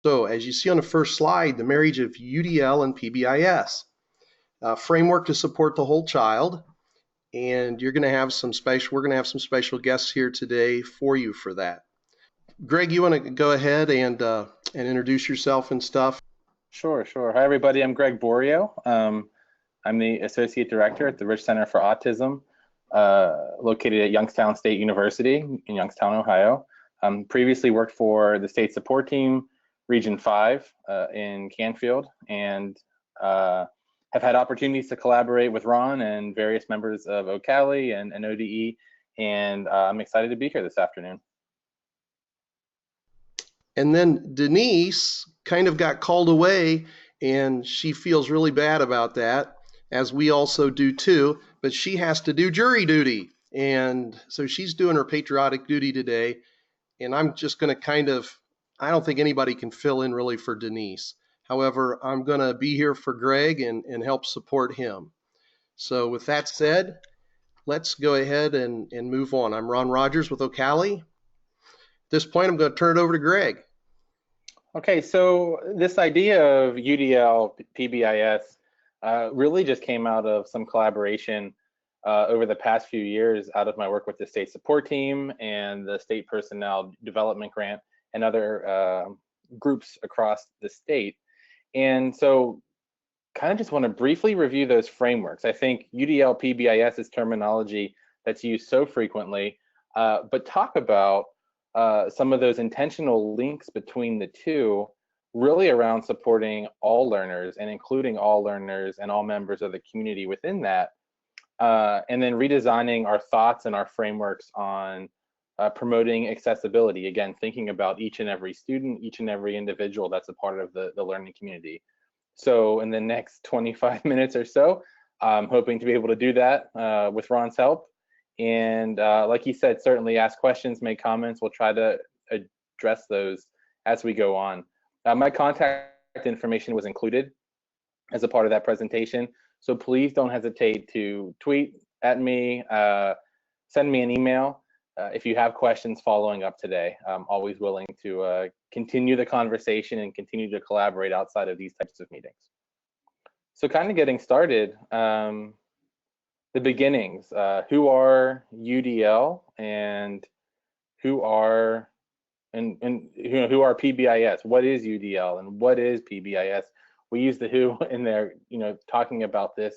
So as you see on the first slide, the marriage of UDL and PBIS, a framework to support the whole child. And we're going to have some special guests here today for you for that. Greg, you want to go ahead and introduce yourself and stuff? Sure. Hi, everybody. I'm Greg Borio. I'm the Associate Director at the Rich Center for Autism, located at Youngstown State University in Youngstown, Ohio. Previously worked for the State Support Team, Region 5 in Canfield, and have had opportunities to collaborate with Ron and various members of OCALI and ODE, and I'm excited to be here this afternoon. And then Denise kind of got called away, and she feels really bad about that, as we also do too, but she has to do jury duty. And so she's doing her patriotic duty today, and I'm just going to I don't think anybody can fill in really for Denise. However, I'm going to be here for Greg and help support him. So with that said, let's go ahead and move on. I'm Ron Rogers with OCALI. At this point, I'm going to turn it over to Greg. Okay, so this idea of UDL, PBIS really just came out of some collaboration over the past few years out of my work with the State Support Team and the State Personnel Development Grant and other groups across the state. And so kind of just want to briefly review those frameworks. I think UDL PBIS is terminology that's used so frequently, but talk about some of those intentional links between the two, really around supporting all learners and including all learners and all members of the community within that, and then redesigning our thoughts and our frameworks on promoting accessibility, again, thinking about each and every student, each and every individual that's a part of the learning community. So in the next 25 minutes or so, I'm hoping to be able to do that with Ron's help. And like he said, certainly ask questions, make comments. We'll try to address those as we go on. My contact information was included as a part of that presentation. So please don't hesitate to tweet at me, send me an email. If you have questions following up today, I'm always willing to continue the conversation and continue to collaborate outside of these types of meetings. So kind of getting started, the beginnings. Who are UDL and who are PBIS? What is UDL and what is PBIS? We use the who in there, talking about this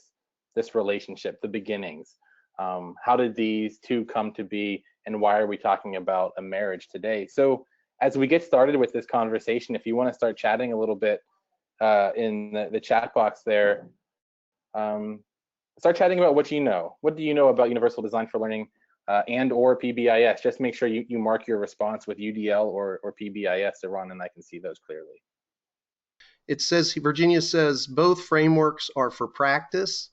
relationship, the beginnings. How did these two come to be, and why are we talking about a marriage today? So as we get started with this conversation, if you want to start chatting a little bit in the chat box there, start chatting about what you know. What do you know about Universal Design for Learning and or PBIS? Just make sure you mark your response with UDL or PBIS so Ron and I can see those clearly. It says, Virginia says, both frameworks are for practice.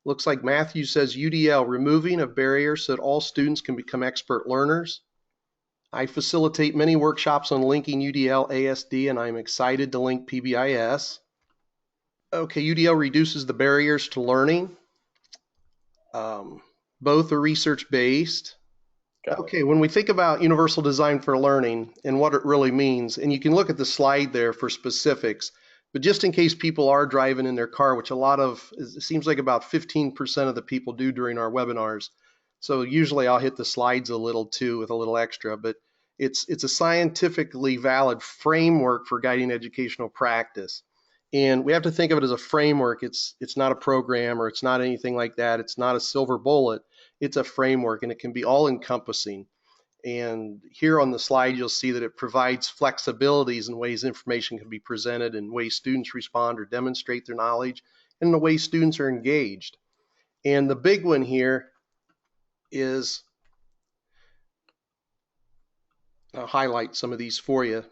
Looks like Matthew says UDL, removing of barriers so that all students can become expert learners. I facilitate many workshops on linking UDL, ASD, and I'm excited to link PBIS. Okay, UDL reduces the barriers to learning. Both are research-based. Okay, when we think about Universal Design for Learning and what it really means, and you can look at the slide there for specifics, but just in case people are driving in their car, which it seems like about 15% of the people do during our webinars. So usually I'll hit the slides a little too with a little extra, but it's a scientifically valid framework for guiding educational practice. And we have to think of it as a framework. It's not a program or it's not anything like that. It's not a silver bullet. It's a framework, and it can be all encompassing. And here on the slide, you'll see that it provides flexibilities in ways information can be presented, and ways students respond or demonstrate their knowledge, and the way students are engaged. And the big one here is, I'll highlight some of these for you,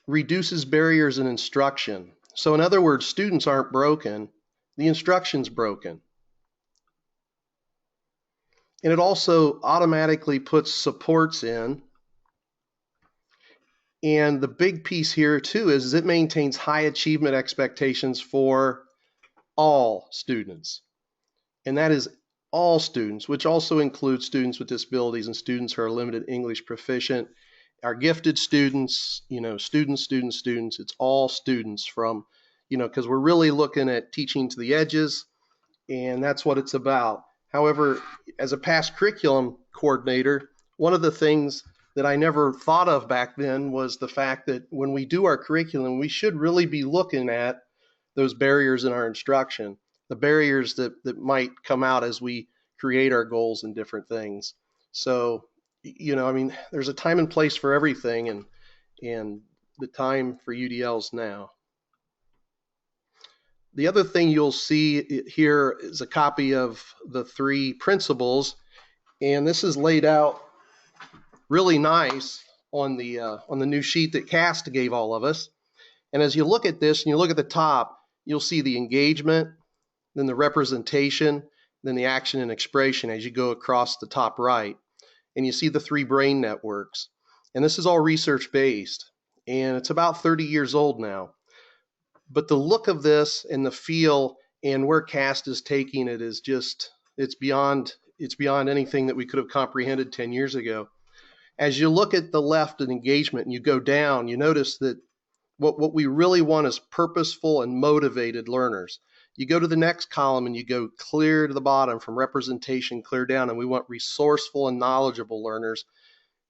reduces barriers in instruction. So in other words, students aren't broken, the instruction's broken. And it also automatically puts supports in. And the big piece here too is it maintains high achievement expectations for all students. And that is all students, which also includes students with disabilities and students who are limited English proficient. our gifted students, students, it's all students from, because we're really looking at teaching to the edges, and that's what it's about. However, as a past curriculum coordinator, one of the things that I never thought of back then was the fact that when we do our curriculum, we should really be looking at those barriers in our instruction, the barriers that might come out as we create our goals and different things. So, there's a time and place for everything, and the time for UDLs now. The other thing you'll see here is a copy of the 3 principles, and this is laid out really nice on the new sheet that Cast gave all of us. And as you look at this and you look at the top, you'll see the engagement, then the representation, then the action and expression as you go across the top right. And you see the 3 brain networks. And this is all research-based, and it's about 30 years old now. But the look of this and the feel and where Cast is taking it is just, it's beyond anything that we could have comprehended 10 years ago. As you look at the left in engagement and you go down, you notice that what we really want is purposeful and motivated learners. You go to the next column and you go clear to the bottom from representation, clear down, and we want resourceful and knowledgeable learners.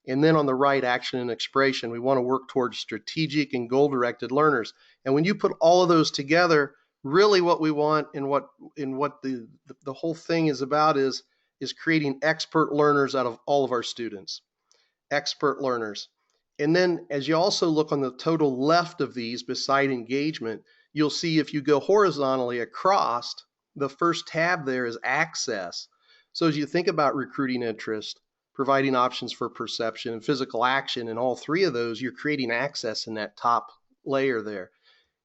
And then on the right, action and expression, we want to work towards strategic and goal-directed learners. And when you put all of those together, really what we want and what the whole thing is about is creating expert learners out of all of our students. Expert learners. And then as you also look on the total left of these beside engagement, you'll see if you go horizontally across, the first tab there is access. So as you think about recruiting interest, providing options for perception and physical action, and all 3 of those, you're creating access in that top layer there.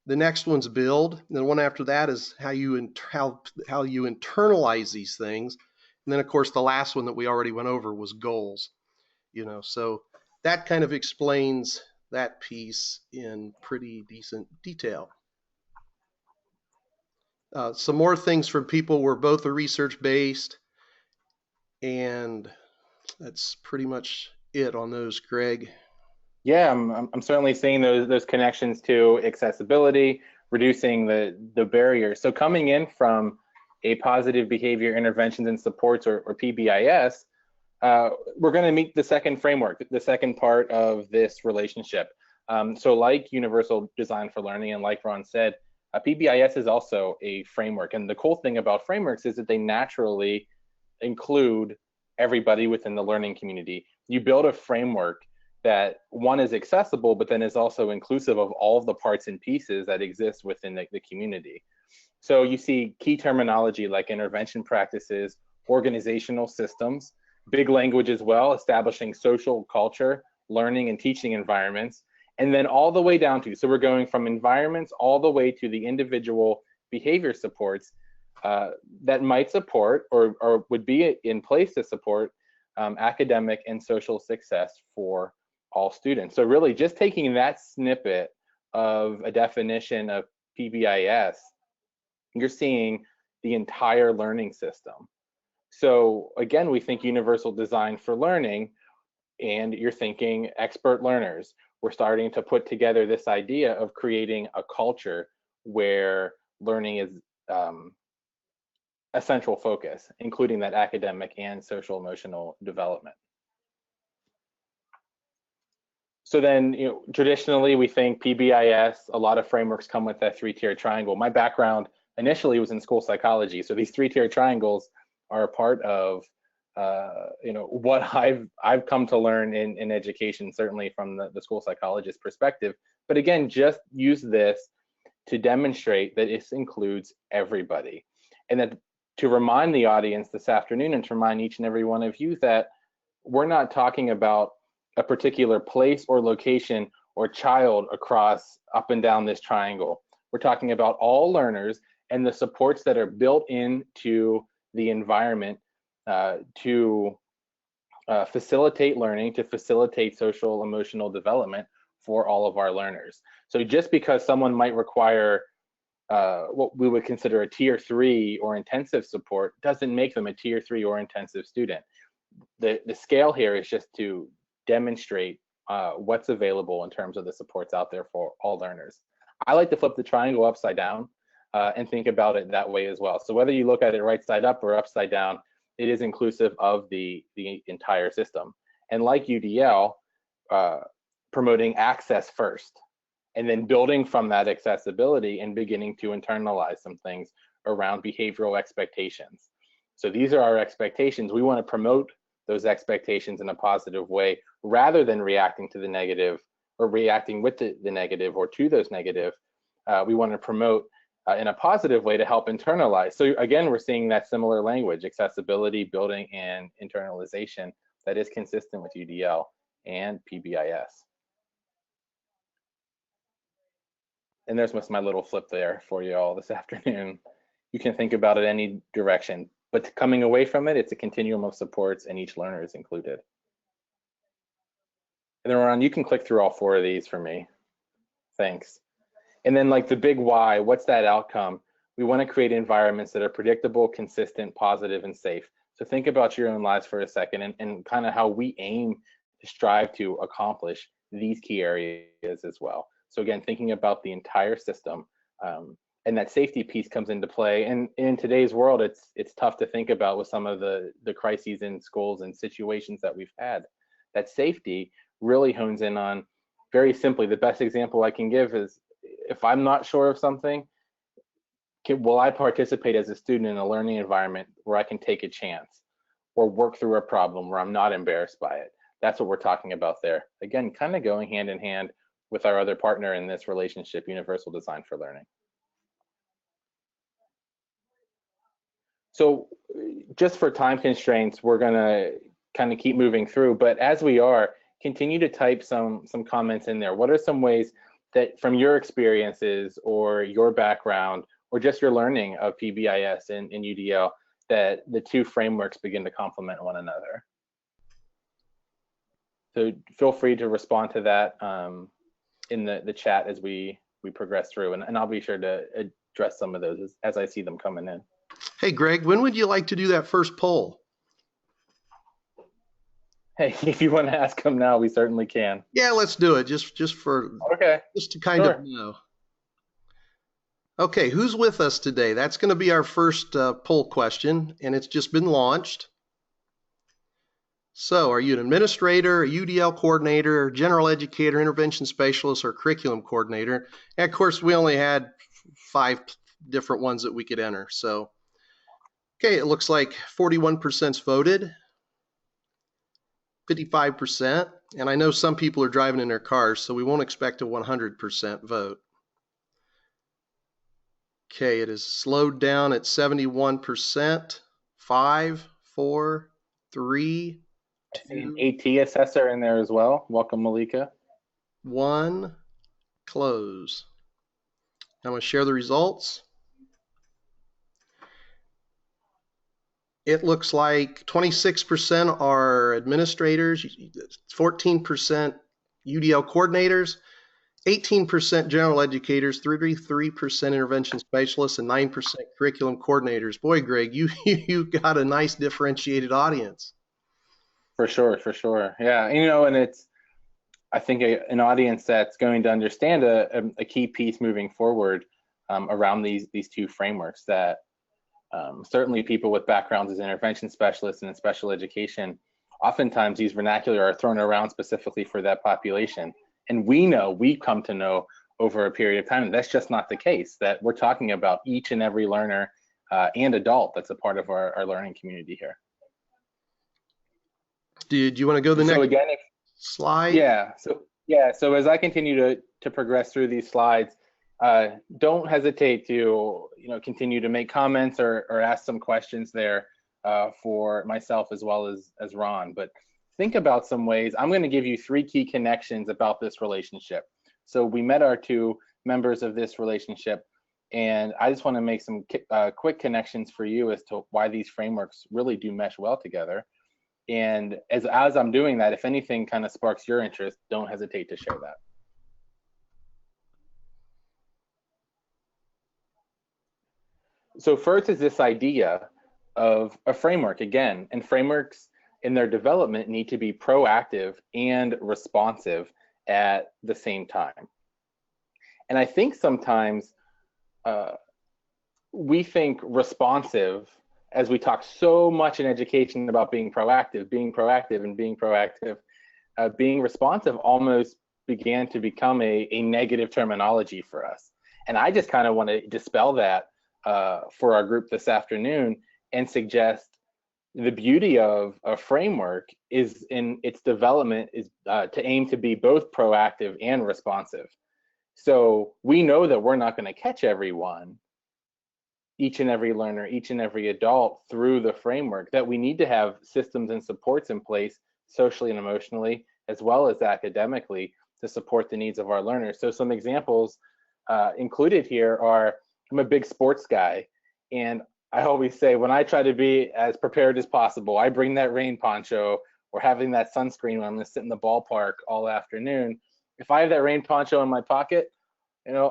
The next one's build. And the one after that is how you internalize these things. And then of course the last one that we already went over was goals. So that kind of explains that piece in pretty decent detail. Some more things from people were both are research-based, and that's pretty much it on those, Greg. Yeah, I'm certainly seeing those connections to accessibility, reducing the barriers. So coming in from a positive behavior interventions and supports or PBIS, we're going to meet the second framework, the second part of this relationship. So like Universal Design for Learning, and like Ron said, PBIS is also a framework. And the cool thing about frameworks is that they naturally include everybody within the learning community. You build a framework that, one, is accessible, but then is also inclusive of all of the parts and pieces that exist within the community. So you see key terminology like intervention practices, organizational systems, big language as well, establishing social culture, learning and teaching environments, and then all the way down to, so we're going from environments all the way to the individual behavior supports that might support or would be in place to support academic and social success for all students. So really just taking that snippet of a definition of PBIS, you're seeing the entire learning system. So again, we think universal design for learning, and you're thinking expert learners. We're starting to put together this idea of creating a culture where learning is a central focus, including that academic and social emotional development. So then, traditionally we think PBIS, a lot of frameworks come with that 3-tiered triangle. My background initially was in school psychology. So these 3-tiered triangles are a part of what I've come to learn in education, certainly from the school psychologist perspective. But again, just use this to demonstrate that this includes everybody, and that to remind the audience this afternoon, and to remind each and every one of you, that we're not talking about a particular place or location or child across up and down this triangle. We're talking about all learners and the supports that are built into the environment to facilitate learning, to facilitate social emotional development for all of our learners. So just because someone might require what we would consider a tier 3 or intensive support doesn't make them a tier 3 or intensive student. The scale here is just to demonstrate what's available in terms of the supports out there for all learners. I like to flip the triangle upside down and think about it that way as well. So whether you look at it right side up or upside down, it is inclusive of the entire system. And like UDL, promoting access first, and then building from that accessibility and beginning to internalize some things around behavioral expectations. So these are our expectations. We want to promote those expectations in a positive way rather than reacting to the negative or reacting with the negative or to those negative. We want to promote in a positive way to help internalize. So again, we're seeing that similar language, accessibility, building, and internalization that is consistent with UDL and PBIS. And there's my little flip there for you all this afternoon. You can think about it any direction, but coming away from it, it's a continuum of supports and each learner is included. And then Ron, you can click through all 4 of these for me. Thanks. And then like the big why, what's that outcome? We want to create environments that are predictable, consistent, positive, and safe. So think about your own lives for a second and kind of how we aim to strive to accomplish these key areas as well. So again, thinking about the entire system, and that safety piece comes into play. And in today's world, it's tough to think about with some of the crises in schools and situations that we've had. That safety really hones in on, very simply, the best example I can give is, if I'm not sure of something, will I participate as a student in a learning environment where I can take a chance or work through a problem where I'm not embarrassed by it? That's what we're talking about there. Again, kind of going hand in hand with our other partner in this relationship, Universal Design for Learning. So just for time constraints, we're gonna kind of keep moving through, but as we are, continue to type some comments in there. What are some ways that from your experiences or your background or just your learning of PBIS and UDL that the 2 frameworks begin to complement one another? So feel free to respond to that in the chat as we progress through, and I'll be sure to address some of those as I see them coming in. Hey, Greg, when would you like to do that first poll? Hey, if you want to ask them now, we certainly can. Yeah, let's do it just to kind of know. Okay, who's with us today? That's going to be our first poll question, and it's just been launched. So are you an administrator, a UDL coordinator, general educator, intervention specialist, or curriculum coordinator? And of course, we only had 5 different ones that we could enter. So, okay, it looks like 41% voted, 55%. And I know some people are driving in their cars, so we won't expect a 100% vote. Okay, it is slowed down at 71%. 5, 4, 3, 2. An AT assessor in there as well. Welcome, Malika. 1, close. I'm going to share the results. It looks like 26% are administrators, 14% UDL coordinators, 18% general educators, 33% intervention specialists, and 9% curriculum coordinators. Boy, Greg, you've got a nice differentiated audience. For sure, for sure. Yeah, you know, and it's, I think, an audience that's going to understand a key piece moving forward around these 2 frameworks that certainly people with backgrounds as intervention specialists and in special education, oftentimes these vernacular are thrown around specifically for that population. And we've come to know over a period of time, that's just not the case, that we're talking about each and every learner and adult that's a part of our learning community here. Did you want to go to the next slide? Yeah. So as I continue to progress through these slides, don't hesitate to continue to make comments or ask some questions there for myself as well as Ron. But think about some ways. I'm going to give you 3 key connections about this relationship. So we met our 2 members of this relationship, and I just want to make some quick connections for you as to why these frameworks really do mesh well together. And as I'm doing that, if anything kind of sparks your interest, don't hesitate to share that. So first is this idea of a framework again, and frameworks in their development need to be proactive and responsive at the same time. And I think sometimes we think responsive, as we talk so much in education about being proactive, and being proactive, being responsive almost began to become a negative terminology for us. And I just kind of want to dispel that for our group this afternoon and suggest the beauty of a framework is in its development is to aim to be both proactive and responsive. So we know that we're not going to catch everyone, each and every learner, each and every adult through the framework, that we need to have systems and supports in place socially and emotionally, as well as academically, to support the needs of our learners. So some examples included here are, I'm a big sports guy, and I always say when I try to be as prepared as possible, I bring that rain poncho or having that sunscreen when I'm gonna sit in the ballpark all afternoon. If I have that rain poncho in my pocket,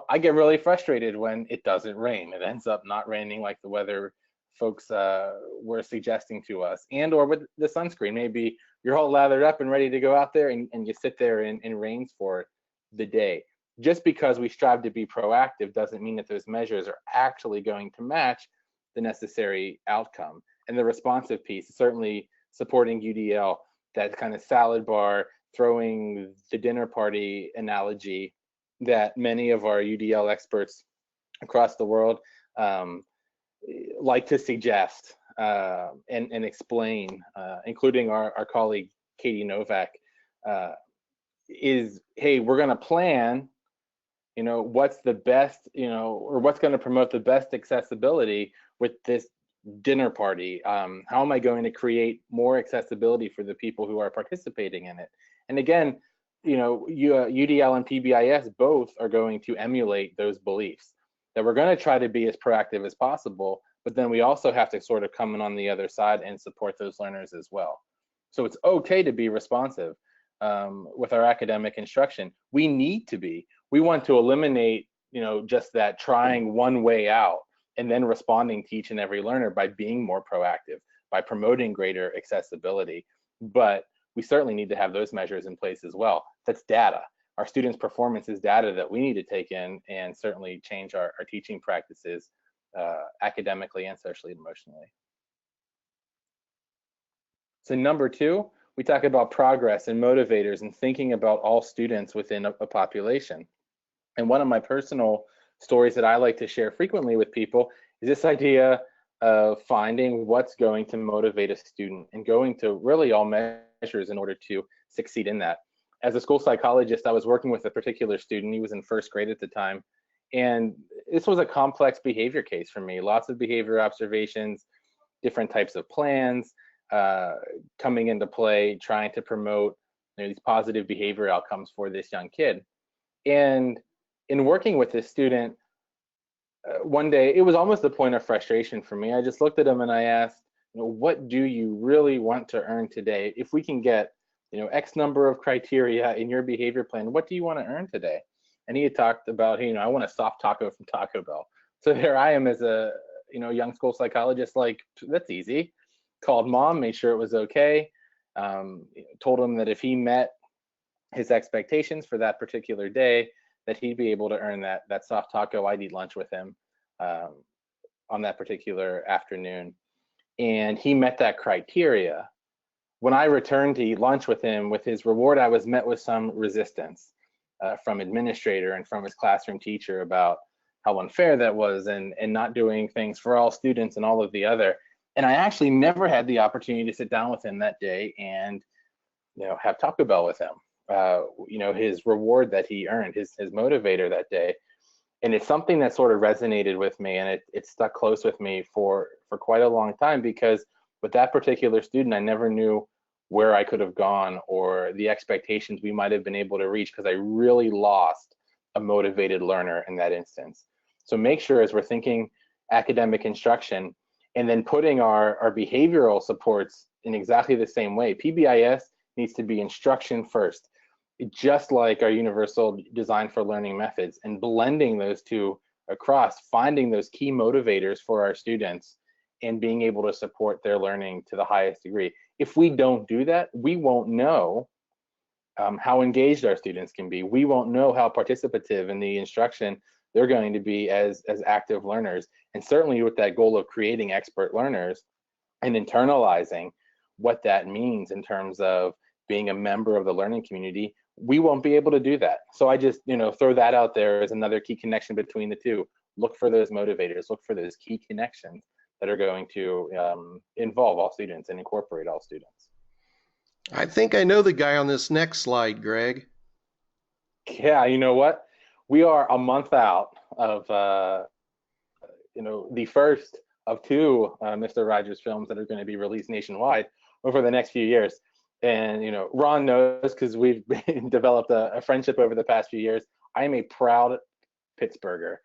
I get really frustrated when it doesn't rain. It ends up not raining like the weather folks were suggesting to us, and or with the sunscreen. Maybe you're all lathered up and ready to go out there, and you sit there and rains for the day. Just because we strive to be proactive doesn't mean that those measures are actually going to match the necessary outcome. And the responsive piece, certainly supporting UDL, that kind of salad bar, throwing the dinner party analogy that many of our UDL experts across the world like to suggest and explain, including our colleague Katie Novak, is, hey, we're going to plan, what's the best, or what's going to promote the best accessibility with this dinner party. How am I going to create more accessibility for the people who are participating in it? And again, UDL and PBIS both are going to emulate those beliefs, that we're going to try to be as proactive as possible, but then we also have to sort of come in on the other side and support those learners as well. So it's okay to be responsive with our academic instruction. We need to be. We want to eliminate, just that trying one way out and then responding to each and every learner by being more proactive, by promoting greater accessibility. But we certainly need to have those measures in place as well. That's data. Our students' performance is data that we need to take in and certainly change our teaching practices academically and socially and emotionally. So number 2, we talk about progress and motivators and thinking about all students within a population. And one of my personal stories that I like to share frequently with people is this idea of finding what's going to motivate a student and going to really all measures in order to succeed in that. As a school psychologist, I was working with a particular student. He was in first grade at the time. And this was a complex behavior case for me. Lots of behavior observations, different types of plans coming into play, trying to promote these positive behavior outcomes for this young kid. And in working with this student, one day, it was almost a point of frustration for me. I just looked at him and I asked, what do you really want to earn today? If we can get, X number of criteria in your behavior plan, what do you want to earn today? And he had talked about, hey, I want a soft taco from Taco Bell. So there I am as a, young school psychologist, like, that's easy. Called mom, made sure it was okay. Told him that if he met his expectations for that particular day, that he'd be able to earn that soft taco. I'd eat lunch with him on that particular afternoon. And he met that criteria. When I returned to eat lunch with him, with his reward, I was met with some resistance from administrator and from his classroom teacher about how unfair that was and not doing things for all students and all of the other. And I actually never had the opportunity to sit down with him that day and have Taco Bell with him. His reward that he earned, his motivator that day. And it's something that sort of resonated with me, and it stuck close with me for quite a long time, because with that particular student, I never knew where I could have gone or the expectations we might have been able to reach, because I really lost a motivated learner in that instance. So make sure, as we're thinking academic instruction and then putting our behavioral supports in exactly the same way, PBIS needs to be instruction first, just like our universal design for learning methods, and blending those two across, finding those key motivators for our students and being able to support their learning to the highest degree. If we don't do that, we won't know how engaged our students can be. We won't know how participative in the instruction they're going to be as active learners. And certainly with that goal of creating expert learners and internalizing what that means in terms of being a member of the learning community, we won't be able to do that. So I just, throw that out there as another key connection between the two. Look for those motivators, look for those key connections that are going to involve all students and incorporate all students. I think I know the guy on this next slide, Greg. Yeah, you know what? We are a month out of, the first of two Mr. Rogers films that are going to be released nationwide over the next few years. And, Ron knows, because we've developed a friendship over the past few years. I am a proud Pittsburgher.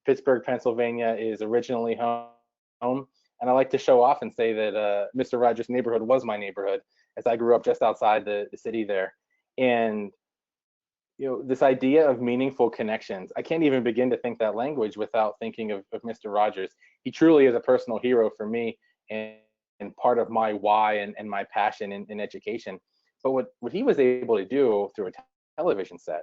Pittsburgh, Pennsylvania is originally home. And I like to show off and say that Mr. Rogers' neighborhood was my neighborhood, as I grew up just outside the city there. And this idea of meaningful connections, I can't even begin to think that language without thinking of Mr. Rogers. He truly is a personal hero for me and part of my why and my passion in education. But what he was able to do through a television set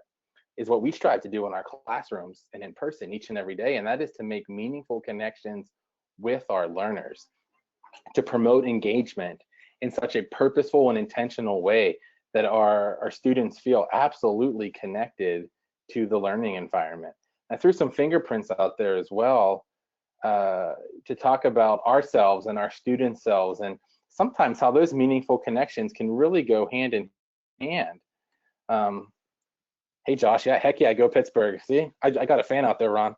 is what we strive to do in our classrooms and in person each and every day, and that is to make meaningful connections with our learners, to promote engagement in such a purposeful and intentional way that our students feel absolutely connected to the learning environment. I threw some fingerprints out there as well to talk about ourselves and our student selves, and sometimes how those meaningful connections can really go hand in hand. Hey Josh, yeah, heck yeah, go Pittsburgh. See, I got a fan out there, Ron.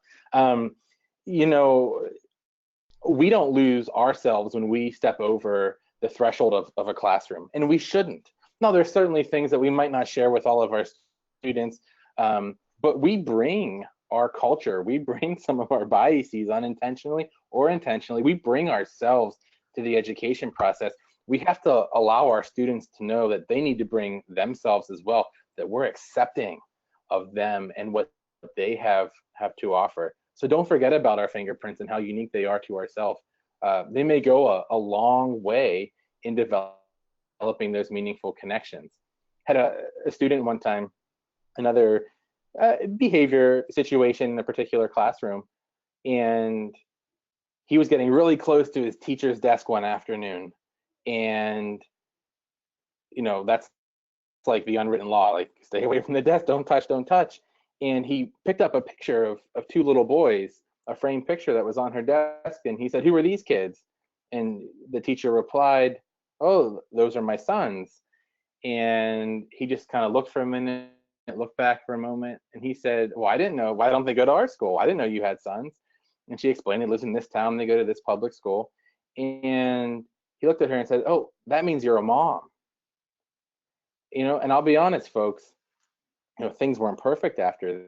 We don't lose ourselves when we step over the threshold of a classroom, and we shouldn't. Now, there's certainly things that we might not share with all of our students, but we bring our culture, we bring some of our biases unintentionally or intentionally, we bring ourselves to the education process. We have to allow our students to know that they need to bring themselves as well, that we're accepting of them and what they have to offer. So don't forget about our fingerprints and how unique they are to ourselves. They may go a long way in developing those meaningful connections. Had a student one time, another behavior situation in a particular classroom, and he was getting really close to his teacher's desk one afternoon, and that's like the unwritten law, like stay away from the desk, don't touch. And he picked up a picture of two little boys, a framed picture that was on her desk, and he said, "Who are these kids?" And the teacher replied, "Oh, those are my sons." And he just kind of looked for a minute, looked back for a moment, and he said, "Well, I didn't know. Why don't they go to our school? I didn't know you had sons." And she explained, "They live in this town, they go to this public school." And he looked at her and said, "Oh, that means you're a mom." And I'll be honest, folks, things weren't perfect after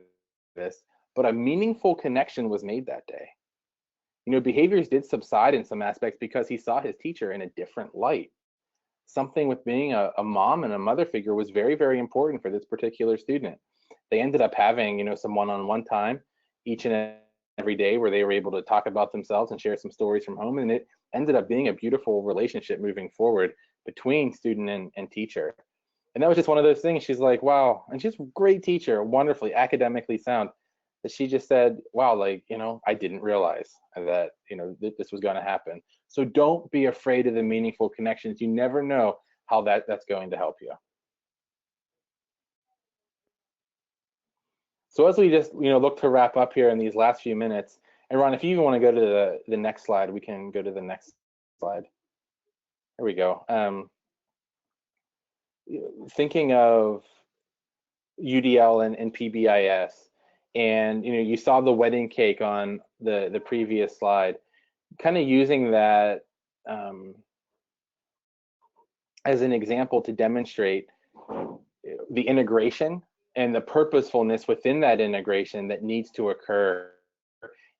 this, but a meaningful connection was made that day. Behaviors did subside in some aspects because he saw his teacher in a different light. Something with being a mom and a mother figure was very, very important for this particular student. They ended up having, some one-on-one time each and every day where they were able to talk about themselves and share some stories from home. And it ended up being a beautiful relationship moving forward between student and teacher. And that was just one of those things. She's like, wow. And she's a great teacher, wonderfully academically sound. That she just said, wow, I didn't realize that, this was going to happen. So don't be afraid of the meaningful connections. You never know how that's going to help you. So as we just, look to wrap up here in these last few minutes, and Ron, if you even want to go to the next slide, we can go to the next slide. There we go. Thinking of UDL and PBIS, and you saw the wedding cake on the previous slide, kind of using that as an example to demonstrate the integration and the purposefulness within that integration that needs to occur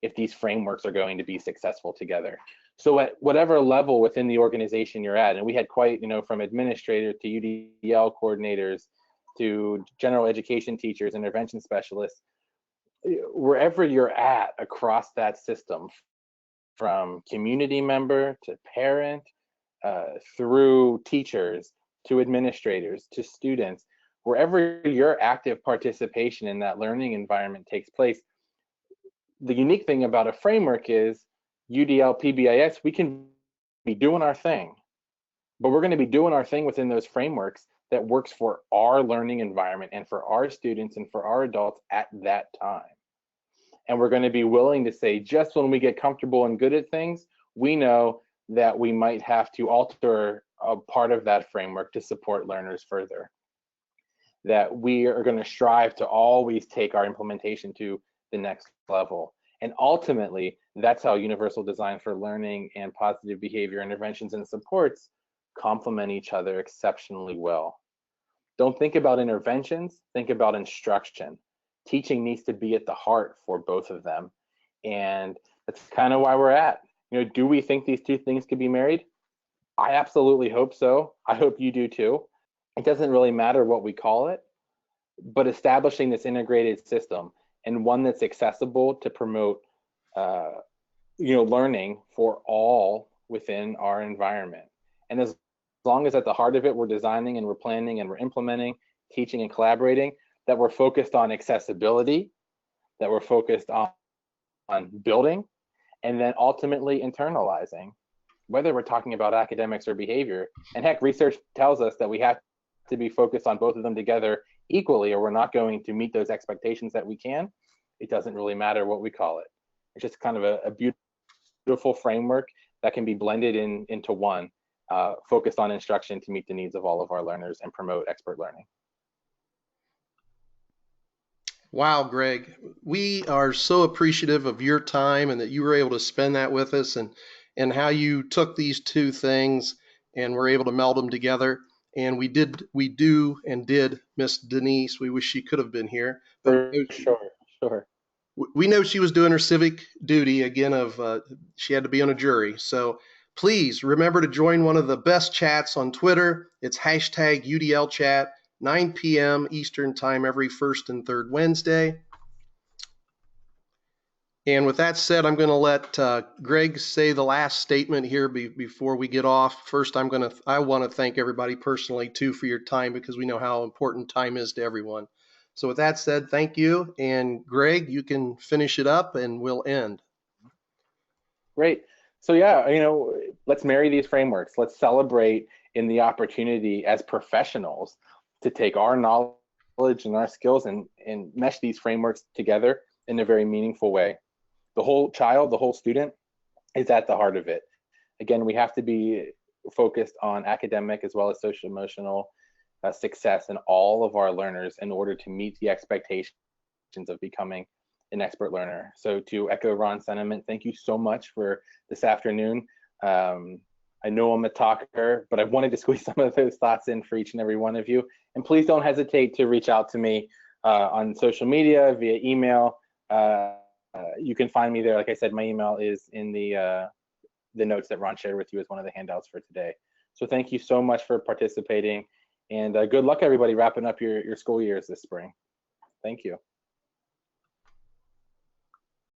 if these frameworks are going to be successful together. So at whatever level within the organization you're at, and we had quite, from administrator to UDL coordinators to general education teachers, intervention specialists, wherever you're at across that system, from community member to parent, through teachers, to administrators, to students, wherever your active participation in that learning environment takes place. The unique thing about a framework is UDL, PBIS, we can be doing our thing, but we're going to be doing our thing within those frameworks that works for our learning environment and for our students and for our adults at that time. And we're going to be willing to say, just when we get comfortable and good at things, we know that we might have to alter a part of that framework to support learners further. That we are going to strive to always take our implementation to the next level. And ultimately, that's how universal design for learning and positive behavior interventions and supports complement each other exceptionally well. Don't think about interventions, think about instruction. Teaching needs to be at the heart for both of them. And that's kind of why we're at. Do we think these two things could be married? I absolutely hope so. I hope you do too. It doesn't really matter what we call it, but establishing this integrated system and one that's accessible to promote learning for all within our environment. And as long as at the heart of it, we're designing and we're planning and we're implementing, teaching and collaborating, that we're focused on accessibility, that we're focused on building, and then ultimately internalizing, whether we're talking about academics or behavior. And heck, research tells us that we have to be focused on both of them together equally, or we're not going to meet those expectations that we can. It doesn't really matter what we call it. It's just kind of a beautiful framework that can be blended into one, focused on instruction to meet the needs of all of our learners and promote expert learning. Wow, Greg, we are so appreciative of your time and that you were able to spend that with us, and how you took these two things and were able to meld them together. And we did miss Denise. We wish she could have been here. But Sure. We know she was doing her civic duty again she had to be on a jury. So please remember to join one of the best chats on Twitter. It's hashtag UDL chat. 9 p.m. Eastern time every first and third Wednesday. And with that said, I'm going to let Greg say the last statement here before we get off. First, I want to thank everybody personally too for your time, because we know how important time is to everyone. So with that said, thank you. And Greg, you can finish it up and we'll end. Great. So yeah, let's marry these frameworks. Let's celebrate in the opportunity as professionals to take our knowledge and our skills and mesh these frameworks together in a very meaningful way. The whole child, the whole student is at the heart of it. Again, we have to be focused on academic as well as social emotional success in all of our learners in order to meet the expectations of becoming an expert learner. So to echo Ron's sentiment, thank you so much for this afternoon. I know I'm a talker, but I wanted to squeeze some of those thoughts in for each and every one of you. And please don't hesitate to reach out to me on social media, via email. You can find me there. Like I said, my email is in the notes that Ron shared with you as one of the handouts for today. So thank you so much for participating, and good luck everybody wrapping up your school years this spring. Thank you.